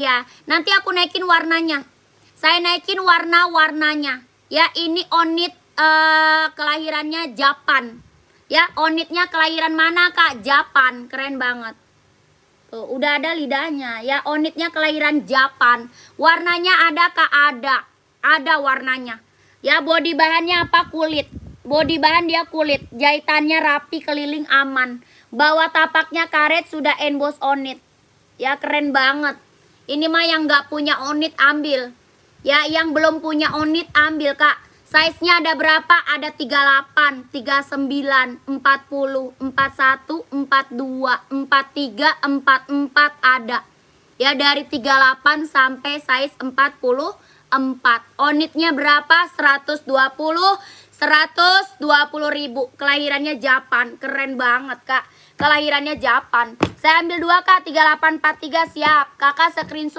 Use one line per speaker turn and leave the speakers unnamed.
Ya, nanti aku naikin warnanya. Saya naikin warna-warnanya. Ya, ini Onit kelahirannya Japan. Ya, Onitnya kelahiran mana, Kak? Japan. Keren banget. Tuh, udah ada lidahnya. Ya, Onitnya kelahiran Japan. Warnanya ada, Kak? Ada warnanya. Ya, body bahannya apa? Kulit. Body bahan dia kulit. Jahitannya rapi, keliling aman. Bawah tapaknya karet, sudah emboss Onit. Ya, keren banget. Ini mah yang nggak punya Onit ambil. Ya, yang belum punya Onit ambil, Kak. Size-nya ada berapa? Ada 38, 39, 40, 41, 42, 43, 44 ada. Ya, dari 38 sampai size 44. Onitnya berapa? 120 ribu. Kelahirannya Japan. Keren banget, Kak. Kelahirannya Japan. Saya ambil 2, Kak. 3843 siap. Kakak screenshot.